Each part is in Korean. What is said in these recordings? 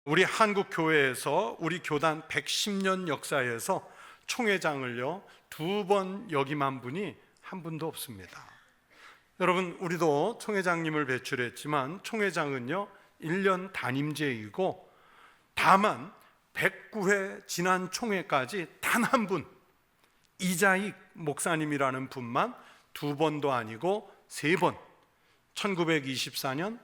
우리 한국 교회에서 우리 교단 110년 역사에서 총회장을요 2번 역임한 분이 한 분도 없습니다. 여러분, 우리도 총회장님을 배출했지만 총회장은요 1년 단임제이고, 다만 109회 지난 총회까지 단 한 분, 이자익 목사님이라는 분만 2번도 아니고 3번, 1924년,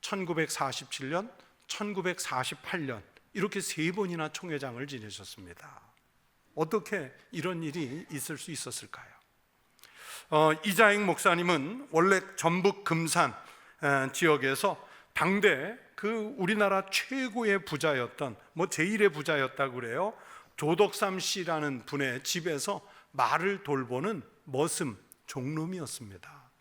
1947년, 1948년 이렇게 3번이나 총회장을 지내셨습니다. 어떻게 이런 일이 있을 수 있었을까요? 이자익 목사님은 원래 전북 금산 지역에서 당대 그 우리나라 최고의 부자였던 제1의 부자였다고 그래요. 조덕삼 씨라는 분의 집에서 말을 돌보는 머슴 종놈이었습니다.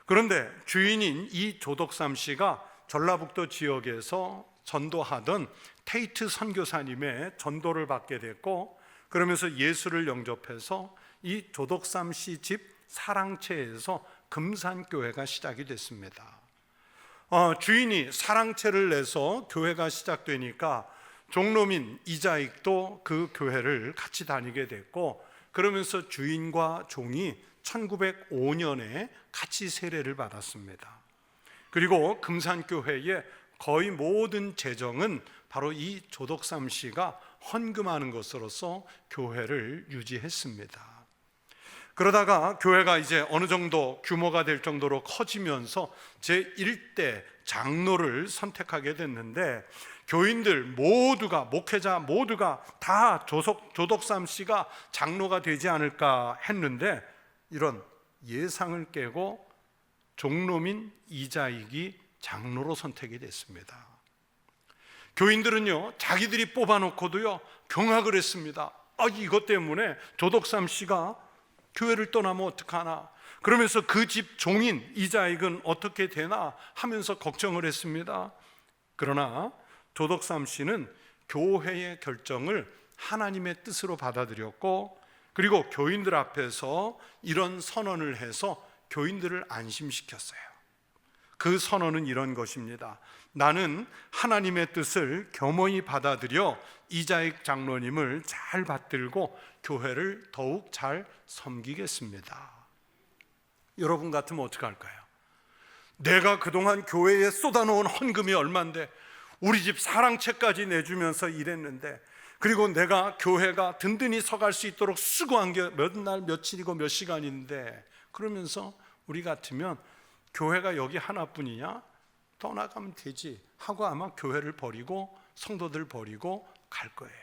그런데 주인인 이 조덕삼 씨가 전라북도 지역에서 전도하던 테이트 선교사님의 전도를 받게 됐고, 그러면서 예수를 영접해서 이 조덕삼 씨 집 사랑채에서 금산교회가 시작이 됐습니다. 주인이 사랑채를 내서 교회가 시작되니까 종놈인 이자익도 그 교회를 같이 다니게 됐고, 그러면서 주인과 종이 1905년에 같이 세례를 받았습니다. 그리고 금산교회의 거의 모든 재정은 바로 이 조덕삼 씨가 헌금하는 것으로서 교회를 유지했습니다. 그러다가 교회가 이제 어느 정도 규모가 될 정도로 커지면서 제1대 장로를 선택하게 됐는데, 교인들 모두가, 목회자 모두가 다 조덕삼 씨가 장로가 되지 않을까 했는데, 이런 예상을 깨고 종놈인 이자익이 장로로 선택이 됐습니다. 교인들은요 자기들이 뽑아놓고도요 경악을 했습니다. 이것 때문에 조덕삼 씨가 교회를 떠나면 어떡하나, 그러면서 그 집 종인 이자익은 어떻게 되나 하면서 걱정을 했습니다. 그러나 조덕삼 씨는 교회의 결정을 하나님의 뜻으로 받아들였고, 그리고 교인들 앞에서 이런 선언을 해서 교인들을 안심시켰어요. 그 선언은 이런 것입니다. 나는 하나님의 뜻을 겸허히 받아들여 이자익 장로님을 잘 받들고 교회를 더욱 잘 섬기겠습니다. 여러분 같으면 어떻게 할까요? 내가 그동안 교회에 쏟아놓은 헌금이 얼만데, 우리 집 사랑채까지 내주면서 일했는데, 그리고 내가 교회가 든든히 서갈 수 있도록 수고한 게 몇 날 며칠이고 몇 시간인데, 그러면서 우리 같으면 교회가 여기 하나뿐이냐? 떠나가면 되지 하고 아마 교회를 버리고 성도들 버리고 갈 거예요.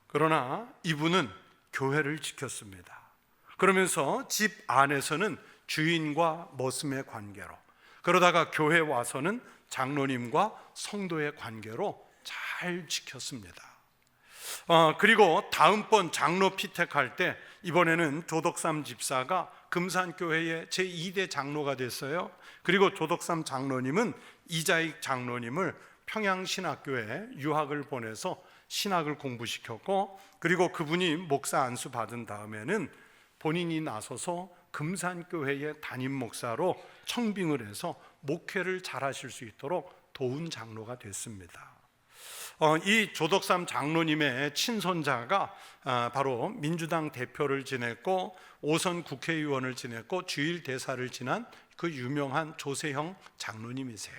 그러나 이분은 교회를 지켰습니다. 그러면서 집 안에서는 주인과 머슴의 관계로, 그러다가 교회 와서는 장로님과 성도의 관계로 잘 지켰습니다. 그리고 다음번 장로 피택할 때 이번에는 조덕삼 집사가 금산교회의 제2대 장로가 됐어요. 그리고 조덕삼 장로님은 이자익 장로님을 평양신학교에 유학을 보내서 신학을 공부시켰고, 그리고 그분이 목사 안수 받은 다음에는 본인이 나서서 금산교회의 담임 목사로 청빙을 해서 목회를 잘하실 수 있도록 도운 장로가 됐습니다. 이 조덕삼 장로님의 친손자가 바로 민주당 대표를 지냈고 5선 국회의원을 지냈고 주일 대사를 지난 그 유명한 조세형 장로님이세요.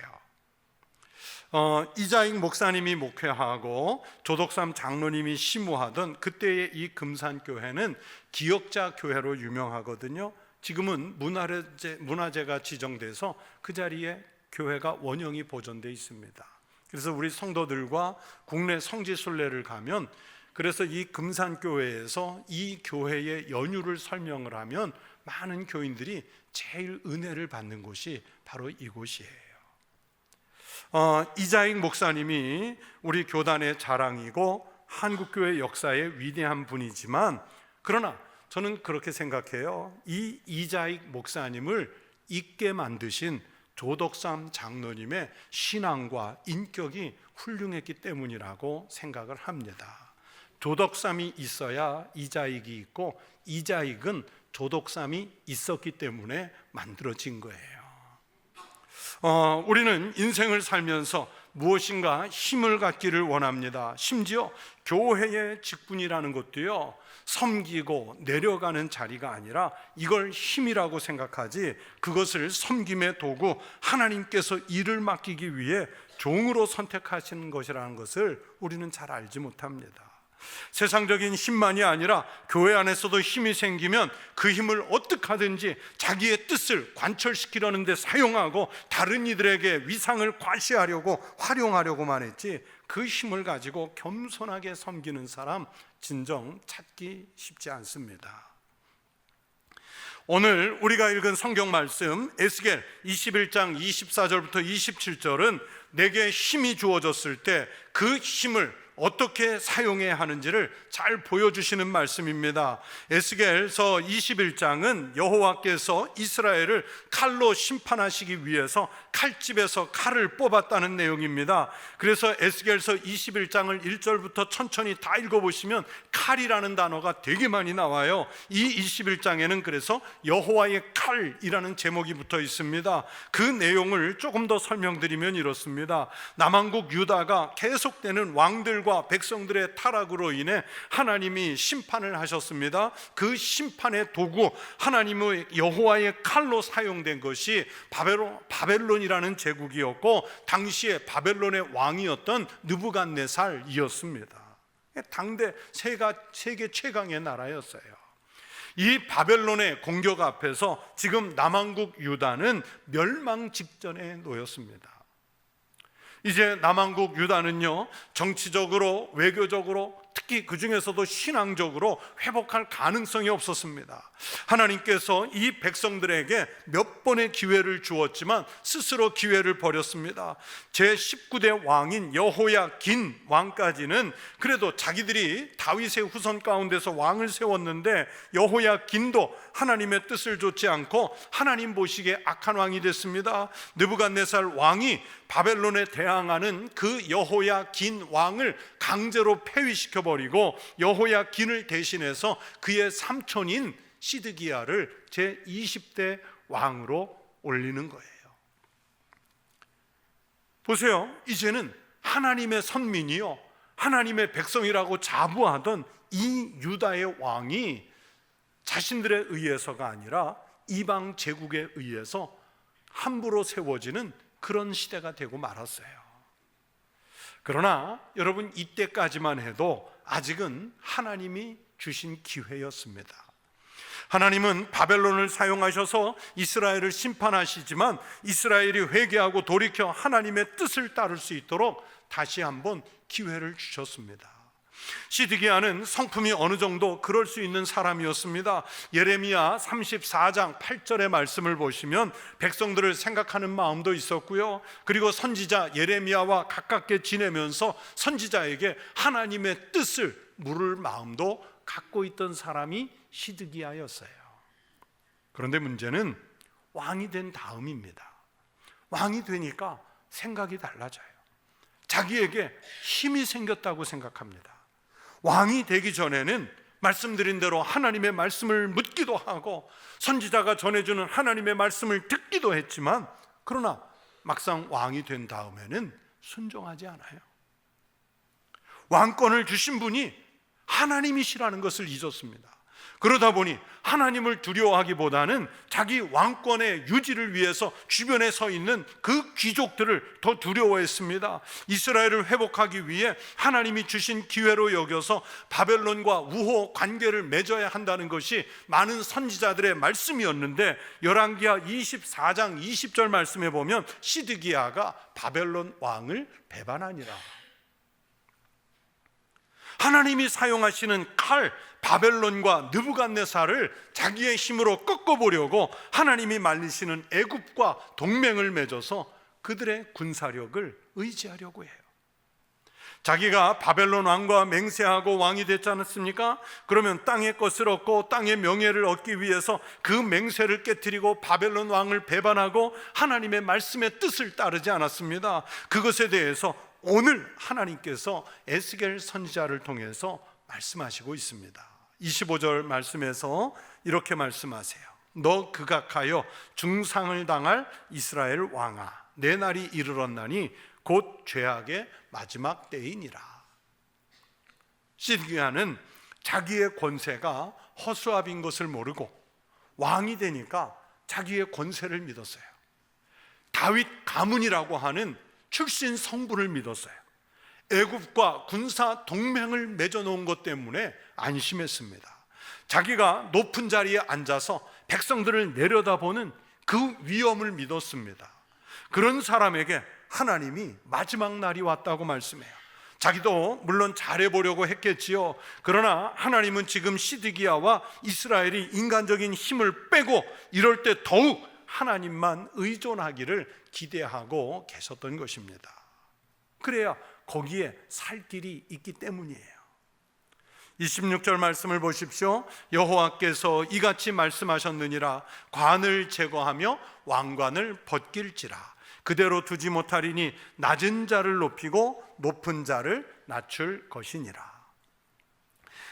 이자익 목사님이 목회하고 조덕삼 장로님이 시무하던 그때의 이 금산교회는 기역자 교회로 유명하거든요. 지금은 문화재가 지정돼서 그 자리에 교회가 원형이 보존되어 있습니다. 그래서 우리 성도들과 국내 성지순례를 가면, 그래서 이 금산교회에서 이 교회의 연유를 설명을 하면 많은 교인들이 제일 은혜를 받는 곳이 바로 이곳이에요. 이자익 목사님이 우리 교단의 자랑이고 한국교회 역사의 위대한 분이지만, 그러나 저는 그렇게 생각해요. 이 이자익 목사님을 있게 만드신 조덕삼 장로님의 신앙과 인격이 훌륭했기 때문이라고 생각을 합니다. 조덕삼이 있어야 이자익이 있고, 이자익은 조덕삼이 있었기 때문에 만들어진 거예요. 우리는 인생을 살면서 무엇인가 힘을 갖기를 원합니다. 심지어 교회의 직분이라는 것도요, 섬기고 내려가는 자리가 아니라 이걸 힘이라고 생각하지, 그것을 섬김의 도구, 하나님께서 일을 맡기기 위해 종으로 선택하시는 것이라는 것을 우리는 잘 알지 못합니다. 세상적인 힘만이 아니라 교회 안에서도 힘이 생기면 그 힘을 어떻게 하든지 자기의 뜻을 관철시키려는 데 사용하고 다른 이들에게 위상을 과시하려고 활용하려고만 했지, 그 힘을 가지고 겸손하게 섬기는 사람 진정 찾기 쉽지 않습니다. 오늘 우리가 읽은 성경 말씀 에스겔 21장 24절부터 27절은 내게 힘이 주어졌을 때 그 힘을 어떻게 사용해야 하는지를 잘 보여주시는 말씀입니다. 에스겔서 21장은 여호와께서 이스라엘을 칼로 심판하시기 위해서 칼집에서 칼을 뽑았다는 내용입니다. 그래서 에스겔서 21장을 1절부터 천천히 다 읽어보시면 칼이라는 단어가 되게 많이 나와요. 이 21장에는 그래서 여호와의 칼이라는 제목이 붙어 있습니다. 그 내용을 조금 더 설명드리면 이렇습니다. 남왕국 유다가 계속되는 왕들과 백성들의 타락으로 인해 하나님이 심판을 하셨습니다. 그 심판의 도구, 하나님의 여호와의 칼로 사용된 것이 바벨론이라는 제국이었고, 당시에 바벨론의 왕이었던 느부갓네살이었습니다. 당대 세계 최강의 나라였어요. 이 바벨론의 공격 앞에서 지금 남왕국 유다는 멸망 직전에 놓였습니다. 이제 남왕국 유다는요, 정치적으로, 외교적으로, 특히 그 중에서도 신앙적으로 회복할 가능성이 없었습니다. 하나님께서 이 백성들에게 몇 번의 기회를 주었지만 스스로 기회를 버렸습니다. 제19대 왕인 여호야긴 왕까지는 그래도 자기들이 다윗의 후손 가운데서 왕을 세웠는데, 여호야긴도 하나님의 뜻을 좇지 않고 하나님 보시기에 악한 왕이 됐습니다. 느부갓네살 왕이 바벨론에 대항하는 그 여호야긴 왕을 강제로 폐위시켜 버리고 여호야긴을 대신해서 그의 삼촌인 시드기야를 제20대 왕으로 올리는 거예요. 보세요. 이제는 하나님의 선민이요, 하나님의 백성이라고 자부하던 이 유다의 왕이 자신들에 의해서가 아니라 이방 제국에 의해서 함부로 세워지는 그런 시대가 되고 말았어요. 그러나 여러분, 이때까지만 해도 아직은 하나님이 주신 기회였습니다. 하나님은 바벨론을 사용하셔서 이스라엘을 심판하시지만 이스라엘이 회개하고 돌이켜 하나님의 뜻을 따를 수 있도록 다시 한번 기회를 주셨습니다. 시드기야는 성품이 어느 정도 그럴 수 있는 사람이었습니다. 예레미야 34장 8절의 말씀을 보시면 백성들을 생각하는 마음도 있었고요, 그리고 선지자 예레미야와 가깝게 지내면서 선지자에게 하나님의 뜻을 물을 마음도 갖고 있던 사람이 시드기야였어요. 그런데 문제는 왕이 된 다음입니다. 왕이 되니까 생각이 달라져요. 자기에게 힘이 생겼다고 생각합니다. 왕이 되기 전에는 말씀드린 대로 하나님의 말씀을 묻기도 하고 선지자가 전해주는 하나님의 말씀을 듣기도 했지만, 그러나 막상 왕이 된 다음에는 순종하지 않아요. 왕권을 주신 분이 하나님이시라는 것을 잊었습니다. 그러다 보니 하나님을 두려워하기보다는 자기 왕권의 유지를 위해서 주변에 서 있는 그 귀족들을 더 두려워했습니다. 이스라엘을 회복하기 위해 하나님이 주신 기회로 여겨서 바벨론과 우호 관계를 맺어야 한다는 것이 많은 선지자들의 말씀이었는데, 열왕기하 24장 20절 말씀에 보면 시드기야가 바벨론 왕을 배반하니라. 하나님이 사용하시는 칼, 바벨론과 느부갓네살을 자기의 힘으로 꺾어보려고 하나님이 말리시는 애굽과 동맹을 맺어서 그들의 군사력을 의지하려고 해요. 자기가 바벨론 왕과 맹세하고 왕이 됐지 않았습니까? 그러면 땅의 것을 얻고 땅의 명예를 얻기 위해서 그 맹세를 깨뜨리고 바벨론 왕을 배반하고 하나님의 말씀의 뜻을 따르지 않았습니다. 그것에 대해서 오늘 하나님께서 에스겔 선지자를 통해서 말씀하시고 있습니다. 25절 말씀에서 이렇게 말씀하세요. 너 극악하여 중상을 당할 이스라엘 왕아, 내 날이 이르렀나니 곧 죄악의 마지막 때이니라. 시드기야는 자기의 권세가 허수아비인 것을 모르고 왕이 되니까 자기의 권세를 믿었어요. 다윗 가문이라고 하는 출신 성분을 믿었어요. 애굽과 군사 동맹을 맺어놓은 것 때문에 안심했습니다. 자기가 높은 자리에 앉아서 백성들을 내려다보는 그 위엄을 믿었습니다. 그런 사람에게 하나님이 마지막 날이 왔다고 말씀해요. 자기도 물론 잘해보려고 했겠지요. 그러나 하나님은 지금 시드기야와 이스라엘이 인간적인 힘을 빼고 이럴 때 더욱 하나님만 의존하기를 기대하고 계셨던 것입니다. 그래야 거기에 살 길이 있기 때문이에요. 26절 말씀을 보십시오. 여호와께서 이같이 말씀하셨느니라. 관을 제거하며 왕관을 벗길지라. 그대로 두지 못하리니 낮은 자를 높이고 높은 자를 낮출 것이니라.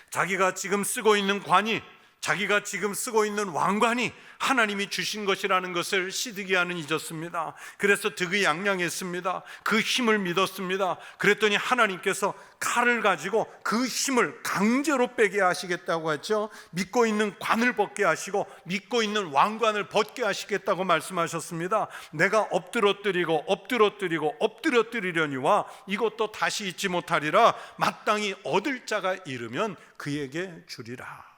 자기가 지금 쓰고 있는 관이, 자기가 지금 쓰고 있는 왕관이 하나님이 주신 것이라는 것을 시드기야는 잊었습니다. 그래서 득의양양했습니다. 그 힘을 믿었습니다. 그랬더니 하나님께서 칼을 가지고 그 힘을 강제로 빼게 하시겠다고 했죠. 믿고 있는 관을 벗게 하시고 믿고 있는 왕관을 벗게 하시겠다고 말씀하셨습니다. 내가 엎드러뜨리려니와 이것도 다시 잊지 못하리라. 마땅히 얻을 자가 이르면 그에게 주리라.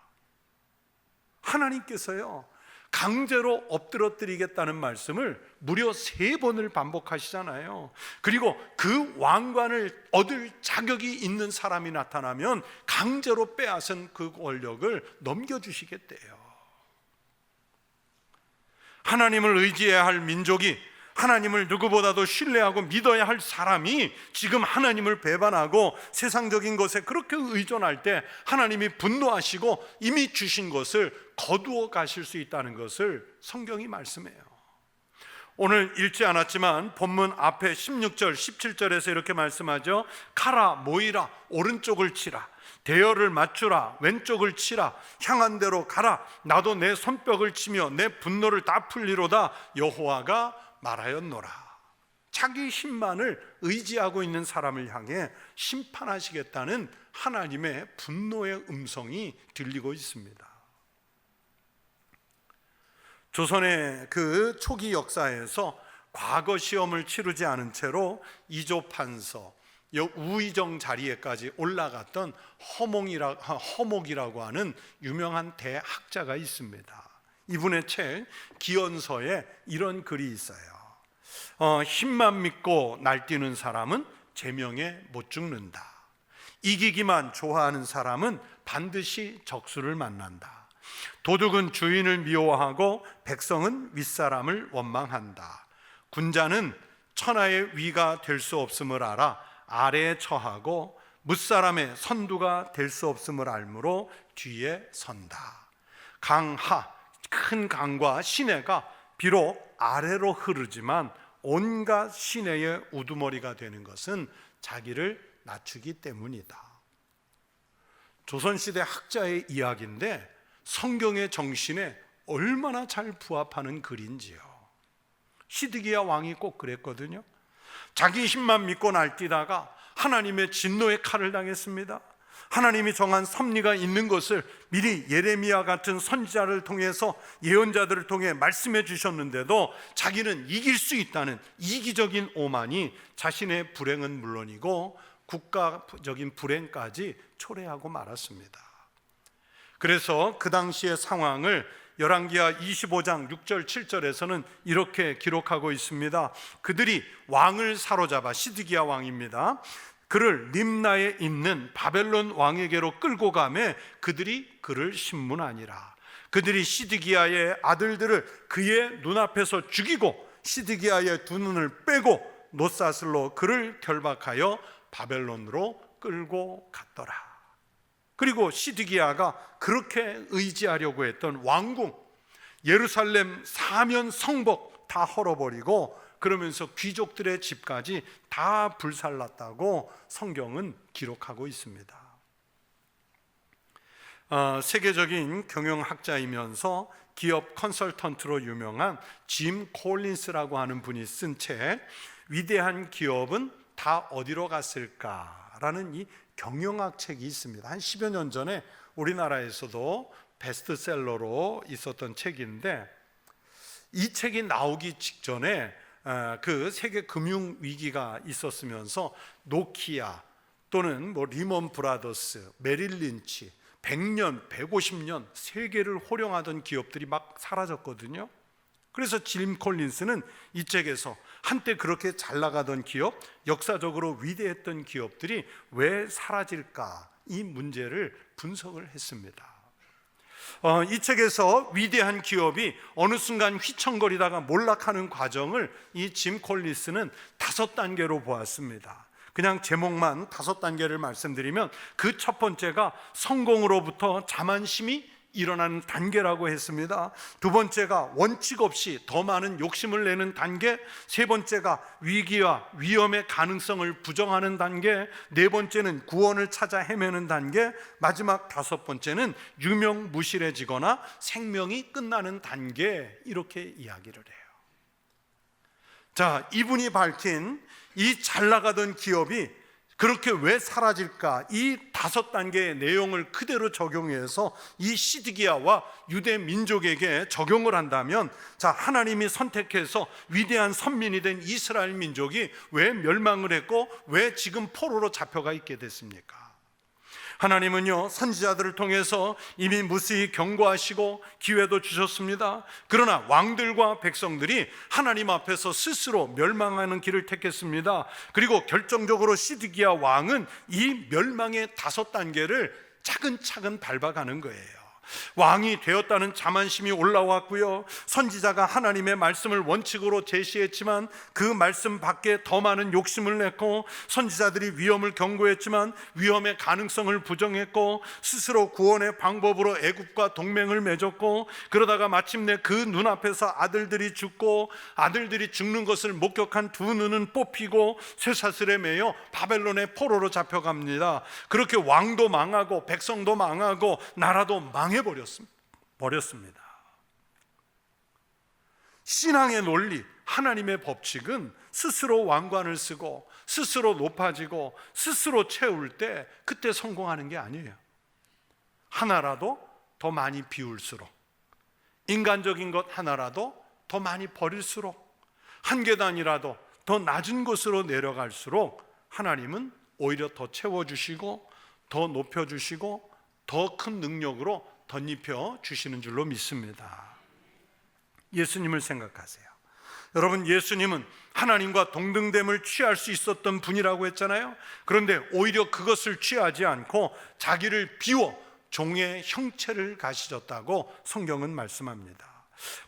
하나님께서요, 강제로 엎드러뜨리겠다는 말씀을 무려 3번을 반복하시잖아요. 그리고 그 왕관을 얻을 자격이 있는 사람이 나타나면 강제로 빼앗은 그 권력을 넘겨주시겠대요. 하나님을 의지해야 할 민족이, 하나님을 누구보다도 신뢰하고 믿어야 할 사람이 지금 하나님을 배반하고 세상적인 것에 그렇게 의존할 때 하나님이 분노하시고 이미 주신 것을 거두어 가실 수 있다는 것을 성경이 말씀해요. 오늘 읽지 않았지만 본문 앞에 16절 17절에서 이렇게 말씀하죠. 카라 모이라, 오른쪽을 치라. 대열을 맞추라, 왼쪽을 치라. 향한 대로 가라. 나도 내 손뼉을 치며 내 분노를 다 풀리로다. 여호와가 말하였노라. 자기 힘만을 의지하고 있는 사람을 향해 심판하시겠다는 하나님의 분노의 음성이 들리고 있습니다. 조선의 그 초기 역사에서 과거 시험을 치르지 않은 채로 이조판서, 우의정 자리에까지 올라갔던 허목이라고 하는 유명한 대학자가 있습니다. 이분의 책 기원서에 이런 글이 있어요. 힘만 믿고 날뛰는 사람은 제명에 못 죽는다. 이기기만 좋아하는 사람은 반드시 적수를 만난다. 도둑은 주인을 미워하고 백성은 윗사람을 원망한다. 군자는 천하의 위가 될 수 없음을 알아 아래에 처하고 무사람의 선두가 될 수 없음을 알므로 뒤에 선다. 강하, 큰 강과 시내가 비록 아래로 흐르지만 온갖 시내의 우두머리가 되는 것은 자기를 낮추기 때문이다. 조선시대 학자의 이야기인데 성경의 정신에 얼마나 잘 부합하는 글인지요. 시드기야 왕이 꼭 그랬거든요. 자기 힘만 믿고 날뛰다가 하나님의 진노의 칼을 당했습니다. 하나님이 정한 섭리가 있는 것을 미리 예레미야 같은 선지자를 통해서, 예언자들을 통해 말씀해 주셨는데도 자기는 이길 수 있다는 이기적인 오만이 자신의 불행은 물론이고 국가적인 불행까지 초래하고 말았습니다. 그래서 그 당시의 상황을 열왕기하 25장 6절 7절에서는 이렇게 기록하고 있습니다. 그들이 왕을 사로잡아, 시드기야 왕입니다, 그를 림나에 있는 바벨론 왕에게로 끌고 가매 그들이 그를 신문하니라. 그들이 시드기야의 아들들을 그의 눈앞에서 죽이고 시드기야의 두 눈을 빼고 놋사슬로 그를 결박하여 바벨론으로 끌고 갔더라. 그리고 시드기야가 그렇게 의지하려고 했던 왕궁, 예루살렘 사면 성벽 다 헐어버리고 그러면서 귀족들의 집까지 다 불살랐다고 성경은 기록하고 있습니다. 세계적인 경영학자이면서 기업 컨설턴트로 유명한 짐 콜린스라고 하는 분이 쓴 책 위대한 기업은 다 어디로 갔을까라는 이 경영학 책이 있습니다. 한 10여 년 전에 우리나라에서도 베스트셀러로 있었던 책인데, 이 책이 나오기 직전에 그 세계 금융 위기가 있었으면서 노키아 또는 리먼 브라더스, 메릴 린치, 100년, 150년 세계를 호령하던 기업들이 막 사라졌거든요. 그래서 짐 콜린스는 이 책에서 한때 그렇게 잘 나가던 기업, 역사적으로 위대했던 기업들이 왜 사라질까, 이 문제를 분석을 했습니다. 이 책에서 위대한 기업이 어느 순간 휘청거리다가 몰락하는 과정을 이 짐 콜린스는 5단계로 보았습니다. 그냥 제목만 5단계를 말씀드리면, 그 첫 번째가 성공으로부터 자만심이 일어나는 단계라고 했습니다. 두 번째가 원칙 없이 더 많은 욕심을 내는 단계, 세 번째가 위기와 위험의 가능성을 부정하는 단계, 네 번째는 구원을 찾아 헤매는 단계, 마지막 5번째는 유명무실해지거나 생명이 끝나는 단계, 이렇게 이야기를 해요. 자, 이분이 밝힌 이 잘 나가던 기업이 그렇게 왜 사라질까, 이 5단계의 내용을 그대로 적용해서 이 시드기야와 유대 민족에게 적용을 한다면, 자, 하나님이 선택해서 위대한 선민이 된 이스라엘 민족이 왜 멸망을 했고 왜 지금 포로로 잡혀가 있게 됐습니까? 하나님은요, 선지자들을 통해서 이미 무수히 경고하시고 기회도 주셨습니다. 그러나 왕들과 백성들이 하나님 앞에서 스스로 멸망하는 길을 택했습니다. 그리고 결정적으로 시드기야 왕은 이 멸망의 5단계를 차근차근 밟아가는 거예요. 왕이 되었다는 자만심이 올라왔고요, 선지자가 하나님의 말씀을 원칙으로 제시했지만 그 말씀 밖에 더 많은 욕심을 냈고, 선지자들이 위험을 경고했지만 위험의 가능성을 부정했고, 스스로 구원의 방법으로 애굽과 동맹을 맺었고, 그러다가 마침내 그 눈앞에서 아들들이 죽고, 아들들이 죽는 것을 목격한 두 눈은 뽑히고 쇠사슬에 매여 바벨론의 포로로 잡혀갑니다. 그렇게 왕도 망하고 백성도 망하고 나라도 버렸습니다. 신앙의 논리, 하나님의 법칙은 스스로 왕관을 쓰고 스스로 높아지고 스스로 채울 때 그때 성공하는 게 아니에요. 하나라도 더 많이 비울수록, 인간적인 것 하나라도 더 많이 버릴수록, 한 계단이라도 더 낮은 곳으로 내려갈수록 하나님은 오히려 더 채워주시고 더 높여주시고 더 큰 능력으로 덧입혀 주시는 줄로 믿습니다. 예수님을 생각하세요. 여러분, 예수님은 하나님과 동등됨을 취할 수 있었던 분이라고 했잖아요. 그런데 오히려 그것을 취하지 않고 자기를 비워 종의 형체를 가지셨다고 성경은 말씀합니다.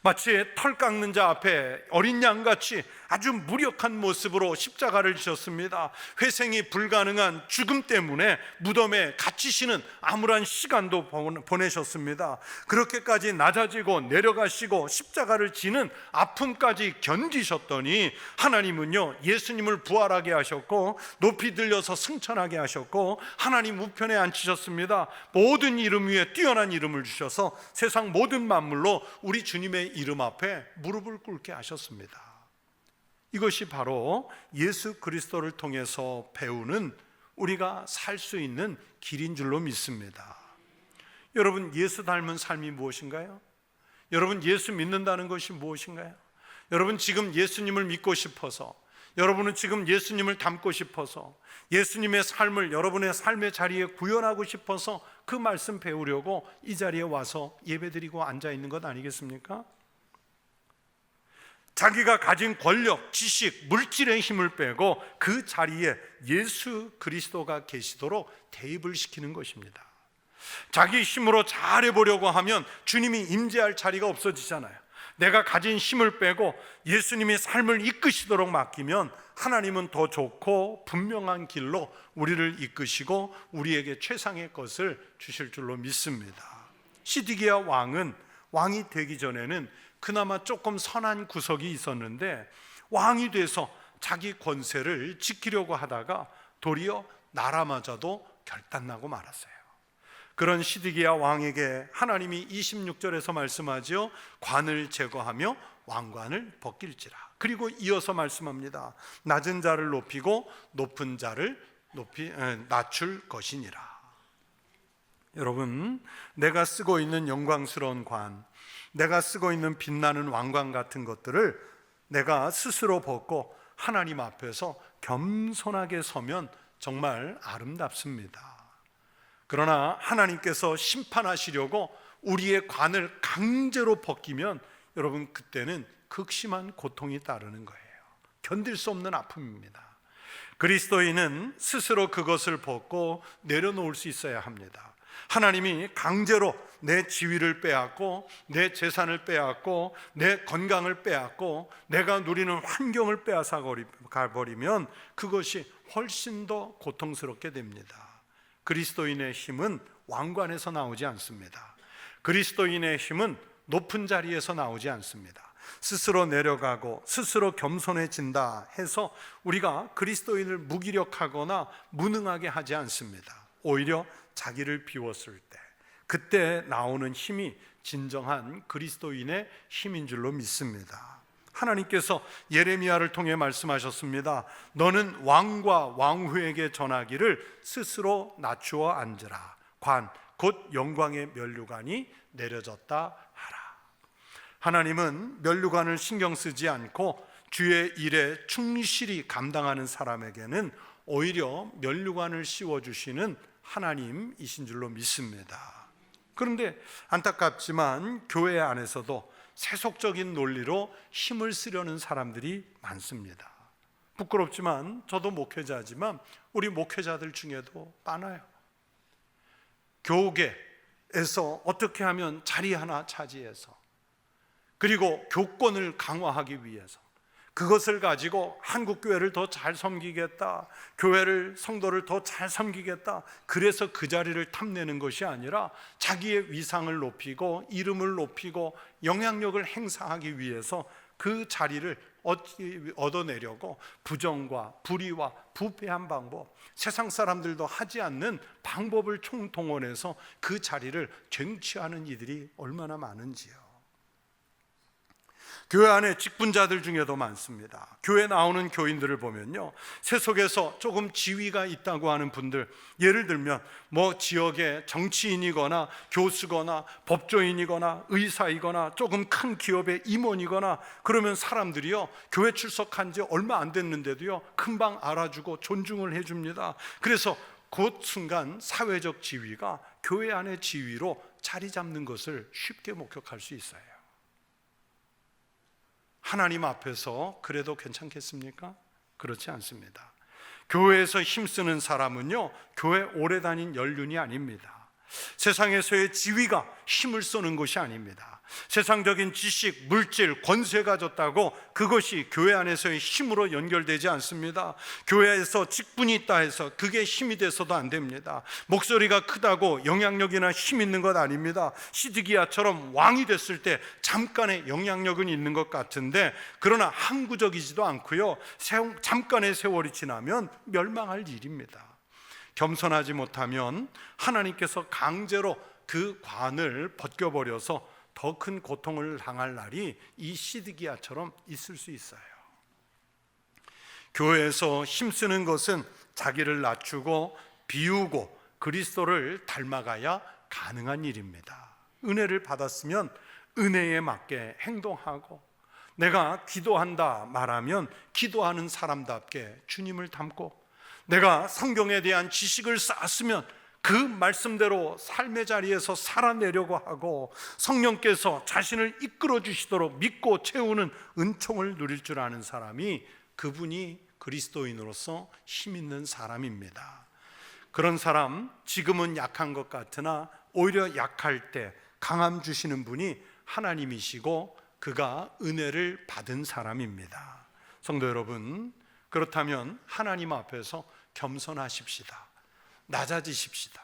마치 털 깎는 자 앞에 어린 양같이 아주 무력한 모습으로 십자가를 지셨습니다. 회생이 불가능한 죽음 때문에 무덤에 갇히시는 암울한 시간도 보내셨습니다. 그렇게까지 낮아지고 내려가시고 십자가를 지는 아픔까지 견디셨더니 하나님은요, 예수님을 부활하게 하셨고 높이 들려서 승천하게 하셨고 하나님 우편에 앉히셨습니다. 모든 이름 위에 뛰어난 이름을 주셔서 세상 모든 만물로 우리 주님의 이름 앞에 무릎을 꿇게 하셨습니다. 이것이 바로 예수 그리스도를 통해서 배우는, 우리가 살 수 있는 길인 줄로 믿습니다. 여러분, 예수 닮은 삶이 무엇인가요? 여러분, 예수 믿는다는 것이 무엇인가요? 여러분, 지금 예수님을 믿고 싶어서, 여러분은 지금 예수님을 닮고 싶어서, 예수님의 삶을 여러분의 삶의 자리에 구현하고 싶어서 그 말씀 배우려고 이 자리에 와서 예배드리고 앉아 있는 것 아니겠습니까? 자기가 가진 권력, 지식, 물질의 힘을 빼고 그 자리에 예수 그리스도가 계시도록 대입을 시키는 것입니다. 자기 힘으로 잘해보려고 하면 주님이 임재할 자리가 없어지잖아요. 내가 가진 힘을 빼고 예수님이 삶을 이끄시도록 맡기면 하나님은 더 좋고 분명한 길로 우리를 이끄시고 우리에게 최상의 것을 주실 줄로 믿습니다. 시드기야 왕은 왕이 되기 전에는 그나마 조금 선한 구석이 있었는데, 왕이 돼서 자기 권세를 지키려고 하다가 도리어 나라마저도 결단나고 말았어요. 그런 시드기야 왕에게 하나님이 26절에서 말씀하죠. 관을 제거하며 왕관을 벗길지라. 그리고 이어서 말씀합니다. 낮은 자를 높이고 높은 자를 낮출 것이니라. 여러분, 내가 쓰고 있는 영광스러운 관, 내가 쓰고 있는 빛나는 왕관 같은 것들을 내가 스스로 벗고 하나님 앞에서 겸손하게 서면 정말 아름답습니다. 그러나 하나님께서 심판하시려고 우리의 관을 강제로 벗기면 여러분, 그때는 극심한 고통이 따르는 거예요. 견딜 수 없는 아픔입니다. 그리스도인은 스스로 그것을 벗고 내려놓을 수 있어야 합니다. 하나님이 강제로 내 지위를 빼앗고 내 재산을 빼앗고 내 건강을 빼앗고 내가 누리는 환경을 빼앗아 가버리면 그것이 훨씬 더 고통스럽게 됩니다. 그리스도인의 힘은 왕관에서 나오지 않습니다. 그리스도인의 힘은 높은 자리에서 나오지 않습니다. 스스로 내려가고 스스로 겸손해진다 해서 우리가 그리스도인을 무기력하거나 무능하게 하지 않습니다. 오히려 자기를 비웠을 때, 그때 나오는 힘이 진정한 그리스도인의 힘인 줄로 믿습니다. 하나님께서 예레미야를 통해 말씀하셨습니다. 너는 왕과 왕후에게 전하기를 스스로 낮추어 앉으라. 관, 곧 영광의 면류관이 내려졌다 하라. 하나님은 면류관을 신경 쓰지 않고 주의 일에 충실히 감당하는 사람에게는 오히려 면류관을 씌워주시는 하나님이신 줄로 믿습니다. 그런데 안타깝지만 교회 안에서도 세속적인 논리로 힘을 쓰려는 사람들이 많습니다. 부끄럽지만 저도 목회자지만 우리 목회자들 중에도 많아요. 교계에서 어떻게 하면 자리 하나 차지해서, 그리고 교권을 강화하기 위해서 그것을 가지고 한국교회를 더 잘 섬기겠다, 교회를, 성도를 더 잘 섬기겠다, 그래서 그 자리를 탐내는 것이 아니라 자기의 위상을 높이고 이름을 높이고 영향력을 행사하기 위해서 그 자리를 얻어내려고 부정과 불의와 부패한 방법, 세상 사람들도 하지 않는 방법을 총동원해서 그 자리를 쟁취하는 이들이 얼마나 많은지요. 교회 안에 직분자들 중에도 많습니다. 교회 나오는 교인들을 보면요, 세속에서 조금 지위가 있다고 하는 분들, 예를 들면 뭐 지역의 정치인이거나 교수거나 법조인이거나 의사이거나 조금 큰 기업의 임원이거나 그러면 사람들이요, 교회 출석한 지 얼마 안 됐는데도요 금방 알아주고 존중을 해줍니다. 그래서 그 순간 사회적 지위가 교회 안의 지위로 자리 잡는 것을 쉽게 목격할 수 있어요. 하나님 앞에서 그래도 괜찮겠습니까? 그렇지 않습니다. 교회에서 힘쓰는 사람은요, 교회 오래 다닌 연륜이 아닙니다. 세상에서의 지위가 힘을 쏘는 것이 아닙니다. 세상적인 지식, 물질, 권세가 졌다고 그것이 교회 안에서의 힘으로 연결되지 않습니다. 교회에서 직분이 있다 해서 그게 힘이 돼서도 안 됩니다. 목소리가 크다고 영향력이나 힘 있는 것 아닙니다. 시드기야처럼 왕이 됐을 때 잠깐의 영향력은 있는 것 같은데, 그러나 항구적이지도 않고요, 잠깐의 세월이 지나면 멸망할 일입니다. 겸손하지 못하면 하나님께서 강제로 그 관을 벗겨버려서 더 큰 고통을 당할 날이 이 시드기야처럼 있을 수 있어요. 교회에서 힘쓰는 것은 자기를 낮추고 비우고 그리스도를 닮아가야 가능한 일입니다. 은혜를 받았으면 은혜에 맞게 행동하고, 내가 기도한다 말하면 기도하는 사람답게 주님을 닮고, 내가 성경에 대한 지식을 쌓았으면 그 말씀대로 삶의 자리에서 살아내려고 하고, 성령께서 자신을 이끌어 주시도록 믿고 채우는 은총을 누릴 줄 아는 사람이, 그분이 그리스도인으로서 힘 있는 사람입니다. 그런 사람, 지금은 약한 것 같으나 오히려 약할 때 강함 주시는 분이 하나님이시고 그가 은혜를 받은 사람입니다. 성도 여러분, 그렇다면 하나님 앞에서 겸손하십시다. 낮아지십시다.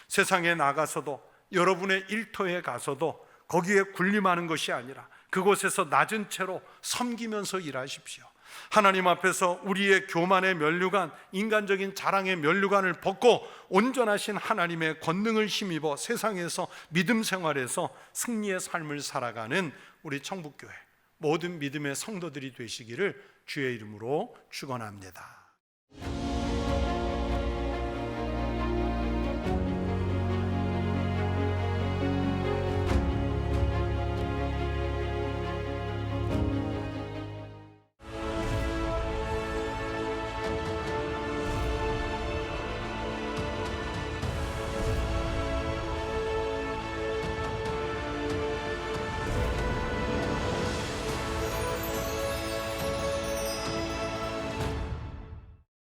세상에 나가서도, 여러분의 일터에 가서도 거기에 군림하는 것이 아니라 그곳에서 낮은 채로 섬기면서 일하십시오. 하나님 앞에서 우리의 교만의 면류관, 인간적인 자랑의 면류관을 벗고 온전하신 하나님의 권능을 힘입어 세상에서 믿음 생활에서 승리의 삶을 살아가는 우리 청북교회 모든 믿음의 성도들이 되시기를 주의 이름으로 축원합니다.